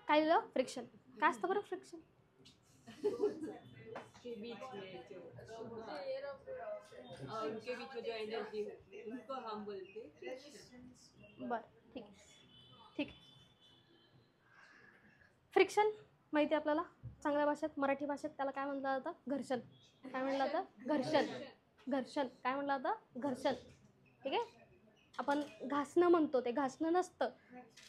काय लिहिलं? फ्रिक्शन. काय असतं बरं फ्रिक्शन? के बीच में जो उनके बीच में जो एनर्जी होती है उनको हम बोलते हैं। बरं, ठीक आहे, ठीक आहे. फ्रिक्शन माहिती आहे आपल्याला चांगल्या भाषेत, मराठी भाषेत त्याला काय म्हटलं जातं? घर्षण. काय म्हटलं जातं? घर्षण. घर्षण काय म्हटलं जातं? घर्षण. ठीक आहे. आपण घासणं म्हणतो, ते घासणं नसतं.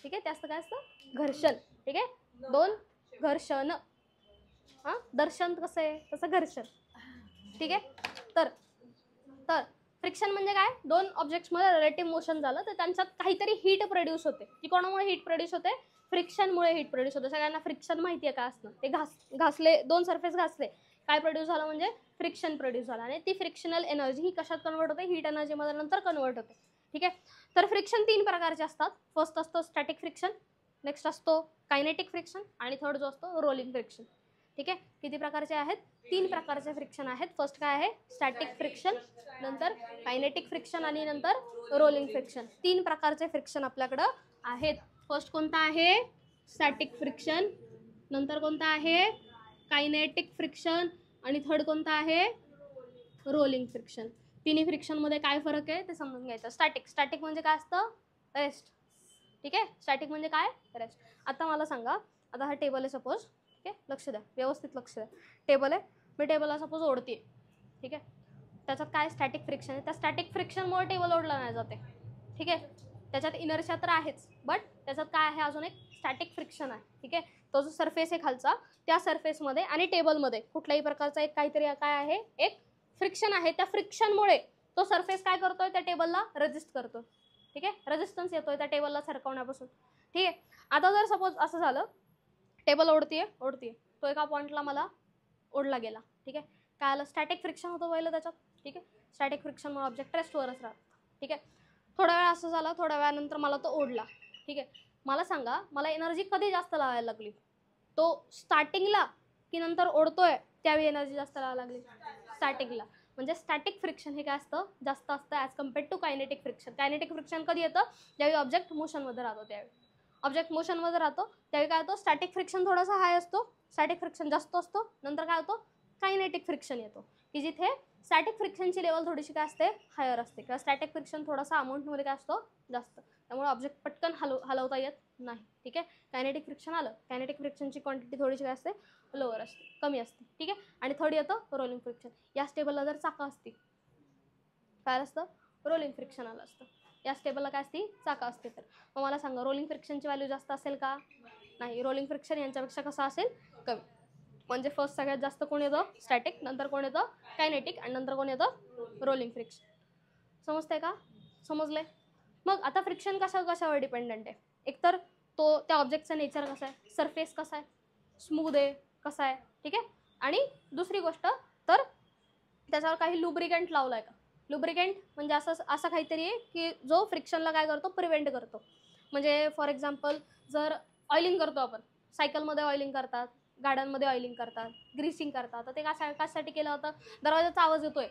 ठीक आहे. ते असतं काय असतं? घर्षण. ठीक आहे. दोन घर्षण. हां, दर्शन कसं आहे तसं घर्षण. ठीक आहे. तर तर फ्रिक्शन म्हणजे काय? दोन ऑब्जेक्ट्समध्ये रिलेटिव्ह मोशन झालं तर त्यांच्यात काहीतरी हीट प्रोड्यूस होते. ती कोणामुळे हीट प्रोड्यूस होते? फ्रिक्शनमुळे हीट प्रोड्यूस होते. सगळ्यांना फ्रिक्शन माहिती आहे काय असतं? ते घासले, दोन सरफेस घासले, काय प्रोड्यूस झालं? म्हणजे फ्रिक्शन प्रोड्यूस झालं. आणि ती फ्रिक्शनल एनर्जी ही कशात कन्वर्ट होते? हीट एनर्जीमध्ये नंतर कन्वर्ट होते. ठीक आहे. तर फ्रिक्शन 3 प्रकारचे असतात. फर्स्ट असतो स्टॅटिक फ्रिक्शन, नेक्स्ट असतो कायनेटिक फ्रिक्शन आणि थर्ड जो असतो रोलिंग फ्रिक्शन. ठीक आहे. किती प्रकारचे आहेत? 3 प्रकारचे फ्रिक्शन आहेत. फर्स्ट काय आहे? स्टॅटिक फ्रिक्शन, नंतर कायनेटिक फ्रिक्शन आणि नंतर रोलिंग फ्रिक्शन. 3 प्रकारचे फ्रिक्शन आपल्याकडं आहेत. फर्स्ट कोणता आहे? स्टॅटिक फ्रिक्शन, नंतर कोणता आहे? कायनेटिक फ्रिक्शन आणि थर्ड कोणता आहे? Rolling friction. तिन्ही फ्रिक्शनमध्ये काय फरक आहे ते समजून घ्यायचं. स्टॅटिक म्हणजे काय असतं? रेस्ट. ठीक आहे. स्टॅटिक म्हणजे काय? रेस्ट. आता मला सांगा, आता हा टेबल आहे सपोज. ठीक आहे. लक्ष द्या, व्यवस्थित लक्ष द्या. टेबल आहे, मी टेबलला सपोज ओढते. ठीक आहे. त्याच्यात काय? स्टॅटिक फ्रिक्शन आहे. त्या स्टॅटिक फ्रिक्शनमुळे टेबल ओढला नाही जाते. ठीक आहे. त्याच्यात इनर्शिया तर आहेच, बट त्याच्यात काय आहे? अजून एक स्टॅटिक फ्रिक्शन आहे. ठीक आहे. तो जो सरफेस आहे खालचा, त्या सरफेसमध्ये आणि टेबलमध्ये कुठल्याही प्रकारचा एक काहीतरी काय आहे? एक फ्रिक्शन आहे. त्या फ्रिक्शनमुळे तो सरफेस काय करतोय? त्या टेबलला रेजिस्ट करतो. ठीक आहे. रेजिस्टन्स येतोय त्या टेबलला सरकवण्यापासून. ठीक आहे. आता जर सपोज असं झालं, टेबल ओढतीये, तो एका पॉईंटला मला ओढला गेला. ठीक आहे. काय आलं? स्टॅटिक फ्रिक्शन होतं पहिलं त्याच्यात. ठीक आहे. स्टॅटिक फ्रिक्शनमुळे ऑब्जेक्ट रेस्टवरच राहतं. ठीक आहे. थोड्या वेळ असं झालं, थोड्या वेळानंतर मला तो ओढला. ठीक आहे. मला सांगा, मला एनर्जी कधी जास्त लावायला लागली? तो स्टार्टिंगला की नंतर ओढतोय त्यावेळी एनर्जी जास्त लावायला लागली? स्टार्टिंगला. म्हणजे स्टॅटिक फ्रिक्शन हे काय असतं? जास्त असतं as compared to kinetic friction. Kinetic friction कधी येतं? ज्यावेळी ऑब्जेक्ट मोशनमध्ये राहतो त्यावेळी. ऑब्जेक्ट मोशनमध्ये राहतो त्यावेळी काय होतं? स्टॅटिक फ्रिक्शन थोडासा हाय असतो, स्टॅटिक फ्रिक्शन जास्त असतो. नंतर काय होतं? कायनेटिक फ्रिक्शन येतो, की जिथे स्टॅटिक फ्रिक्शनची लेवल थोडीशी काय असते? हायर असते, किंवा स्टॅटिक फ्रिक्शन थोडासा अमाऊंटमध्ये काय असतो? जास्त. त्यामुळे ऑब्जेक्ट पटकन हलवता येत नाही. ठीक आहे. कायनेटिक फ्रिक्शन आलं, कायनेटिक फ्रिक्शनची क्वांटिटी थोडीशी काय असते? लोअर असते, कमी असते. ठीक आहे. आणि थर्ड येतं रोलिंग फ्रिक्शन. या स्टेबलला जर चाकं असती, काय असतं? रोलिंग फ्रिक्शन आलं असतं. या स्टेबलला काय असती? चाकं असते. तर मग मला सांगा, रोलिंग फ्रिक्शनची व्हॅल्यू जास्त असेल का? नाही. रोलिंग फ्रिक्शन यांच्यापेक्षा कसं असेल? कमी. म्हणजे फर्स्ट सगळ्यात जास्त कोण येतं? स्टॅटिक, नंतर कोण येतं? कायनेटिक, आणि नंतर कोण येतं? Rolling friction. समजतंय का? समजलंय? मग आता फ्रिक्शन कशावर डिपेंडंट आहे? एकतर तो त्या ऑब्जेक्टचं नेचर कसं आहे, सरफेस कसा आहे, स्मूथ आहे, कसा आहे. ठीक आहे. आणि दुसरी गोष्ट, तर त्याच्यावर काही लुब्रिकंट लावलाय का? लुब्रिकंट म्हणजे असं काहीतरी आहे की जो फ्रिक्शनला काय करतो? प्रिव्हेंट करतो. म्हणजे फॉर एक्झाम्पल, जर ऑइलिंग करतो आपण, सायकलमध्ये ऑइलिंग करतात, गाड्यांमध्ये ऑइलिंग करतात, ग्रीसिंग करतात, तर ते कशासाठी केलं होतं? दरवाजाचा आवाज येतोय,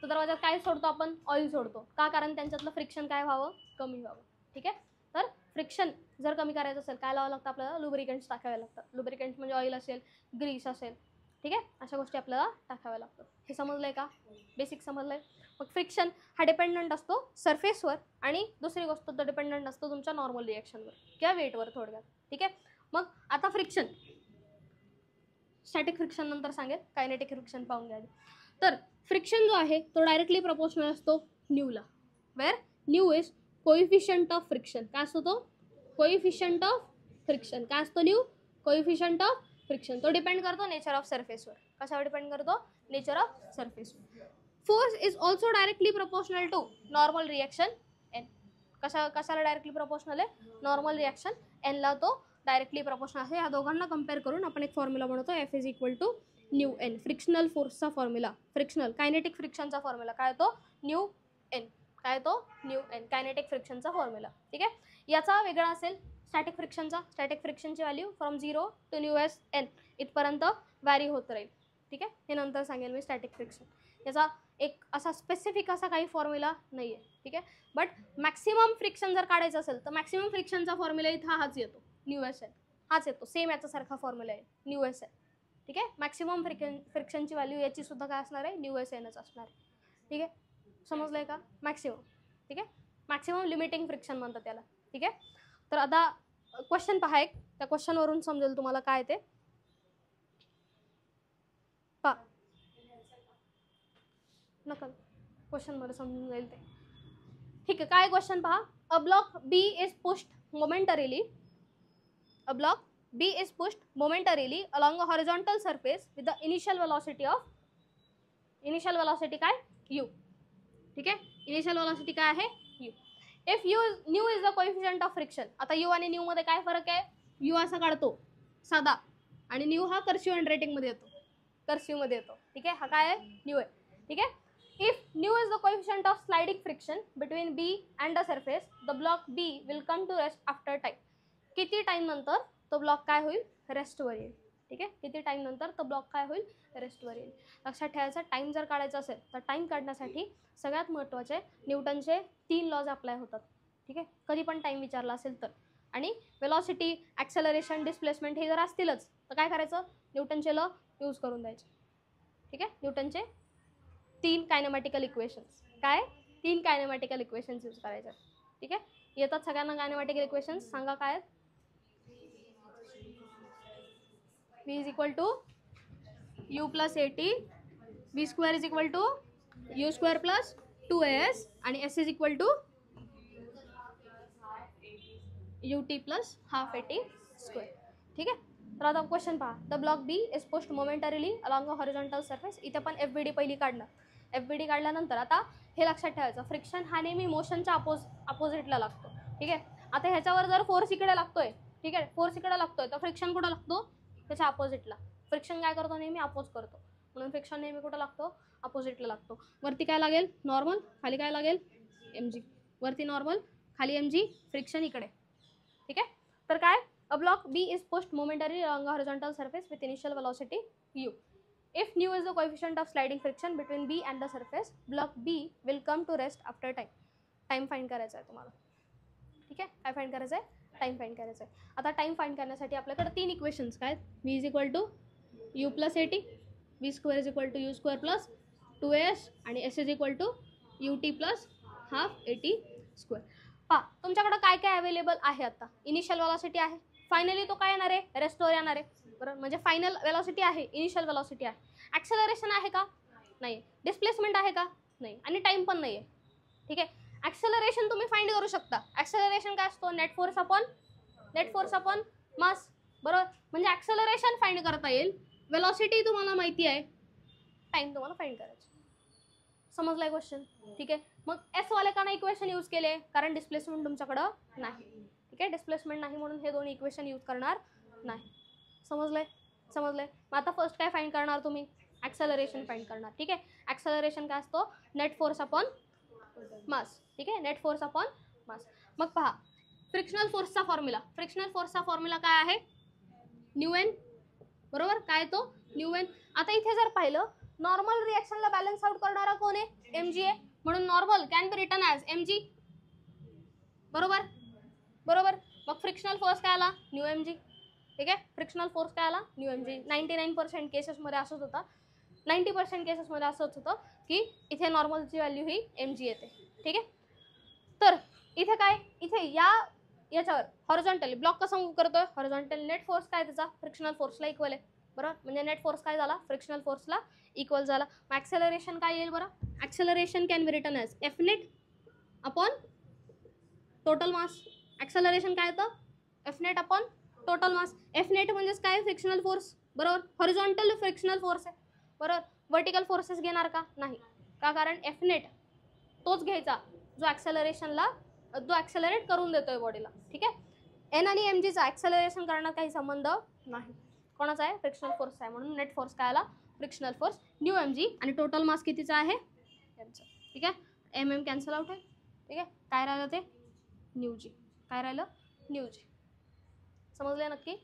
तर दरवाजात काय सोडतो आपण? ऑइल सोडतो. का? कारण त्यांच्यातलं फ्रिक्शन काय व्हावं? कमी व्हावं. ठीक आहे. तर फ्रिक्शन जर कमी करायचं असेल, काय लावावं लागतं आपल्याला? लुब्रिकंट्स टाकावे लागतात. लुब्रिकंट्स म्हणजे ऑइल असेल, ग्रीस असेल. ठीक आहे. अशा गोष्टी आपल्याला टाकाव्या लागतात. हे समजलंय का? बेसिक समजलंय? मग फ्रिक्शन हा डिपेंडंट असतो सरफेसवर, आणि दुसरी गोष्ट तो डिपेंडंट असतो तुमच्या नॉर्मल रिॲक्शनवर किंवा वेटवर थोडक्यात. ठीक आहे. मग आता फ्रिक्शन, स्टॅटिक फ्रिक्शन नंतर सांगेल, कायनेटिक फ्रिक्शन पाहून घ्या. तर फ्रिक्शन जो आहे तो डायरेक्टली प्रपोर्शनल असतो न्यूला, where mu is coefficient of friction. काय असतो तो? Coefficient of friction. काय असतो न्यू? Coefficient of friction. तो डिपेंड करतो नेचर ऑफ सरफेसवर. कशावर डिपेंड करतो? नेचर ऑफ सरफेसवर. Force is also directly proportional to normal reaction N. कशाला डायरेक्टली प्रपोर्शनल आहे? नॉर्मल रिॲक्शन एनला तो डायरेक्टली प्रपोर्शनल आहे. या दोघांना कम्पेअर करून आपण एक फॉर्म्युला बनवतो, F is equal to mu N. Frictional फोर्सचा फॉर्म्युला, फ्रिक्शनल कायनेटिक फ्रिक्शनचा फॉर्म्युला काय तो? Mu N. काय तो? Mu N. कायनेटिक फ्रिक्शनचा फॉर्म्युला. ठीक आहे. याचा वेगळा असेल स्टॅटिक फ्रिक्शनचा. स्टॅटिक फ्रिक्शनची value from 0 to mu s N इथपर्यंत व्हॅरी होत राहील. ठीक आहे. हे नंतर सांगेल मी स्टॅटिक फ्रिक्शन. याचा एक असा स्पेसिफिक असा काही फॉर्म्युला नाही आहे. ठीक आहे. बट मॅक्सिमम फ्रिक्शन जर काढायचं असेल तर मॅक्सिमम फ्रिक्शनचा फॉर्म्युला इथं हाच येतो, न्यू एस एन. हाच येतो, सेम याच्यासारखा फॉर्म्युला आहे, न्यू एस आहे. ठीक आहे, मॅक्सिमम फ्रिक्शनची व्हॅल्यू याची सुद्धा काय असणार आहे, न्यू एस एनच असणार आहे. ठीक आहे, समजलंय का, मॅक्सिमम. ठीक आहे, मॅक्सिमम लिमिटिंग फ्रिक्शन म्हणतात त्याला. ठीक आहे, तर आता क्वेश्चन पहा एक, त्या क्वेश्चनवरून समजेल तुम्हाला काय ते. पहा नका, क्वेश्चनमध्ये समजून जाईल ते. ठीक आहे, काय क्वेश्चन पहा. A block B is pushed momentarily, a block B is pushed momentarily along a horizontal surface with the initial velocity of, initial velocity काय, u. ठीक आहे, initial velocity काय आहे, u. If nu is the coefficient of friction, आता u आणि nu मध्ये काय फरक आहे, u असा काढतो साधा आणि nu हा कर्सिव्ह हँड रायटिंग मध्ये येतो, कर्सिव्ह मध्ये येतो. ठीक आहे, हा काय आहे, nu आहे. ठीक आहे, if nu is the coefficient of sliding friction between B and the surface, the block B will come to rest after time. किती टाइम नंतर तो ब्लॉक काय होईल, रेस्टवर येईल. ठीक आहे, किती टाइम नंतर तो ब्लॉक काय होईल, रेस्टवर येईल. लक्षात ठेवायचं, टाइम जर काढायचा असेल तर टाइम काढण्यासाठी सगळ्यात महत्त्वाचे न्यूटनचे 3 लॉज अप्लाय होतात. ठीक आहे, कधी पण टाइम विचारला असेल तर. आणि वेलॉसिटी, ॲक्सेलरेशन, डिस्प्लेसमेंट हे जर असतीलच तर काय करायचं, न्यूटनचे लॉ यूज करून द्यायचे. ठीक आहे, न्यूटनचे 3 कायनेमॅटिकल इक्वेशन्स, काय 3 कायनेमॅटिकल इक्वेशन्स यूज करायचे. ठीक आहे, येतात सगळ्यांना कायनेमॅटिकल इक्वेशन्स, सांगा काय आहेत. V is equal to u plus at, v square is equal to u square plus 2as आणि s is equal to ut plus half at square. ठीक आहे, तर आता क्वेश्चन पहा. The block B is pushed momentarily along a horizontal surface. इथे पण FBD पहिली काढणार. FBD काढल्यानंतर आता हे लक्षात ठेवायचं, फ्रिक्शन हा नेहमी मोशनच्या अपोजिटला लागतो. ठीक आहे, आता ह्याच्यावर जर फोर्स इकडे लागतोय, ठीक आहे, फोर्स इकडे लागतोय तर फ्रिक्शन कुठं लागतो, त्याच्या अपोजिटला. फ्रिक्शन काय करतो, नेहमी अपोज करतो, म्हणून फ्रिक्शन नेहमी कुठं लागतो, अपोजिटला लागतो. वरती काय लागेल, नॉर्मल, खाली काय लागेल, mg. वरती नॉर्मल, खाली mg, फ्रिक्शन इकडे. ठीक आहे, तर काय, a block B is pushed momentary along horizontal surface with initial velocity u. If nu is the coefficient of sliding friction between B and the surface, block B will come to rest after time. Time find करायचा आहे तुम्हाला. ठीक आहे, काय find करायचं आहे, time find करायचं आहे. आता टाइम फाइंड करण्यासाठी आपल्याकडे 3 इक्वेशन्स काय, v is equal to u plus at, v square is equal to u square plus 2as आणि s is equal to ut plus half at square. पहा तुमच्याकडे काय काय अवेलेबल आहे. आता इनिशियल वेलोसिटी आहे, फायनली तो काय येणार आहे, रेस्टवर येणार आहे. बरोबर, म्हणजे फायनल वेलोसिटी आहे, इनिशियल वेलोसिटी आहे. ॲक्सेलरेशन आहे का, नाही. डिस्प्लेसमेंट आहे का, नाही. आणि टाइम पण नाही आहे. ठीक आहे, ॲक्सेलरेशन तुम्ही फाइंड करू शकता. ॲक्सेलरेशन काय असतो, नेट फोर्स अपॉन मास. बरोबर, म्हणजे ॲक्सेलरेशन फाइंड करता येईल, वेलोसिटी तुम्हाला माहिती आहे, टाइम तुम्हाला फाइंड करायचं. समजलाय क्वेश्चन. ठीक आहे, मग एस वाले का नाही इक्वेशन यूज केले, कारण डिस्प्लेसमेंट तुमच्याकडं नाही. ठीक आहे, डिस्प्लेसमेंट नाही म्हणून हे दोन इक्वेशन यूज करणार नाही. समजलंय. मग आता फर्स्ट काय फाइंड करणार तुम्ही, ॲक्सेलरेशन फाइंड करणार. ठीक आहे, ॲक्सेलरेशन काय असतो, नेट फोर्स अपॉन मास. ठीक आहे, नेट फोर्स अपॉन मास. मग पहा फ्रिक्शनल फोर्सचा फॉर्म्युला काय आहे, न्यू एन. बरोबर, काय तो न्यू एन. आता इथे जर पाहिलं, नॉर्मल रिएक्शनला बॅलन्स आउट करणारा कोण आहे, mg आहे, म्हणून normal can be written as mg. बरोबर, मग फ्रिक्शनल फोर्स काय आला, न्यू mg. ठीक आहे, फ्रिक्शनल फोर्स काय आला, न्यू mg. 99% केसेसमध्ये असंच होता, 90% केसेसमध्ये असंच होतं की इथे नॉर्मलची व्हॅल्यू ही mg येते. ठीक आहे, तर इथे काय, इथे याच्यावर हॉरिझॉन्टली ब्लॉक कसा मूव्ह करतोय, हॉरिझॉन्टल नेट फोर्स काय त्याचा, फ्रिक्शनल फोर्सला इक्वल आहे. बरोबर, म्हणजे नेट फोर्स काय झाला, फ्रिक्शनल फोर्सला इक्वल झाला. मग ॲक्सेलरेशन काय येईल बरं, acceleration can be written as F net upon total mass. Acceleration काय येतं, F net upon total mass. F net म्हणजेच काय, फ्रिक्शनल फोर्स. बरोबर, हॉरिझॉन्टल फ्रिक्शनल फोर्स आहे. बरोबर, व्हर्टिकल फोर्सेस घेणार का, नाही. का, कारण एफ नेट तोच घ्यायचा जो ॲक्सेलरेट करून देतोय बॉडीला. ठीक आहे, एन आणि mgचा ॲक्सेलरेशन करण्यात काही संबंध नाही. कोणाचा आहे, फ्रिक्शनल फोर्स आहे, म्हणून नेट फोर्स काय आला, फ्रिक्शनल फोर्स न्यू mg. आणि टोटल मास कितीचा आहे, mचा. ठीक आहे, mm कॅन्सल आउट आहे. ठीक आहे, काय राहिलं ते, न्यू जी. काय राहिलं, न्यू जी. समजलंय, नक्की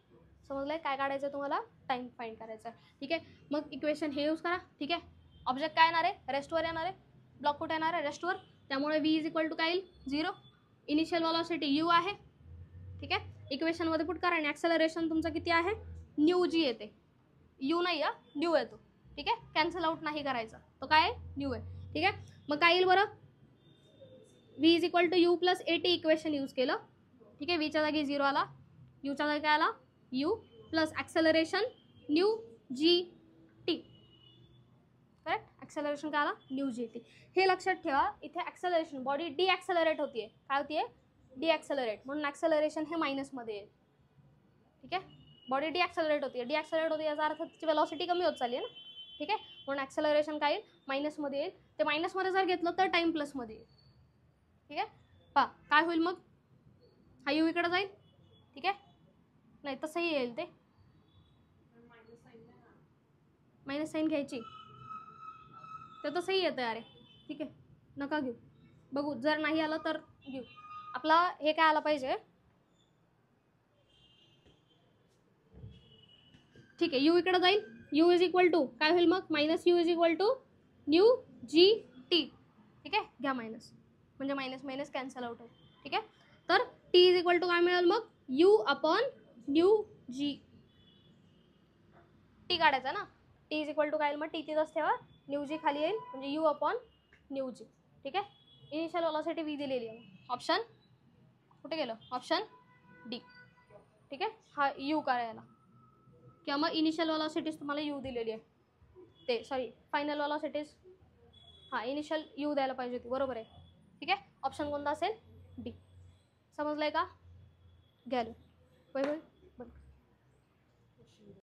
समजलंय. काय काढायचं तुम्हाला, टाइम फाइंड करायचा आहे. ठीक आहे, मग इक्वेशन हे यूज करा. ठीक आहे, ऑब्जेक्ट काय येणार आहे, रेस्टवर येणार आहे, ब्लॉक कुठे येणार आहे, रेस्टवर. त्यामुळे v इज इक्वल टू काय येईल, 0. इनिशियल वेलोसिटी u आहे. ठीक आहे, इक्वेशनमध्ये पुट करा आणि ॲक्सेलरेशन तुमचं किती आहे न्यू जी येते, यू नाही आहे न्यू येतो. ठीक आहे, कॅन्सल आउट नाही करायचा, तो काय आहे न्यू आहे. ठीक आहे, मग काय येईल बरं, V is equal to U plus A T equation use केलं. ठीक आहे, व्हीच्या जागी 0 आला, यूच्या जागी काय आला U plus acceleration nu G T. Correct, acceleration काय आला न्यू जी टी. हे लक्षात ठेवा, इथे ॲक्सेलरेशन बॉडी डी ॲक्सेलरेट होतीये, काय होतीये डी ॲक्सेलरेट, म्हणून ॲक्सेलरेशन हे मायनसमध्ये येईल. ठीक आहे, बॉडी डी ॲक्सेलरेट होती, डी ॲक्सेलरेट होती याचा अर्थ तिची वेलॉसिटी कमी होत चालली आहे ना. ठीक आहे, म्हणून ॲक्सेलरेशन काय येईल मायनसमध्ये येईल. ते मायनसमध्ये जर घेतलं तर टाईम प्लसमध्ये येईल. ठीक आहे, पहा काय होईल मग, हा यू इकडे जाईल. ठीक आहे, नाही तसंही येईल, ते मायनस साईन घ्यायची, तर तसंही येतं अरे. ठीक आहे, नका घेऊ, बघू जर नाही आलं तर घेऊ. आपला हे काय आलं पाहिजे. ठीक आहे, यू इकडे जाईल, यू इज इक्वल टू काय होईल मग minus U is equal to nu G T. ठीक आहे, घ्या मायनस, म्हणजे मायनस मायनस कॅन्सल आउट होईल. ठीक आहे, तर टी इज इक्वल टू काय मिळेल मग U upon nu G T काढायचा ना. टी इज इक्वल टू काय येईल मग टी तिथंच ठेवा, न्यू जी खाली येईल म्हणजे यू अपॉन न्यू जी. ठीक आहे, इनिशियल वेलॉसिटी व्ही दिलेली आहे, ऑप्शन कुठे गेलं ऑप्शन डी. ठीक आहे, हा यू करायला किंवा मग इनिशियल वेलॉसिटीज तुम्हाला यू दिलेली आहे, ते सॉरी फायनल वेलॉसिटीज हां इनिशियल यू द्यायला पाहिजे होती, बरोबर आहे. ठीक आहे, ऑप्शन कोणता असेल डी. समजलं आहे का, घ्याल वय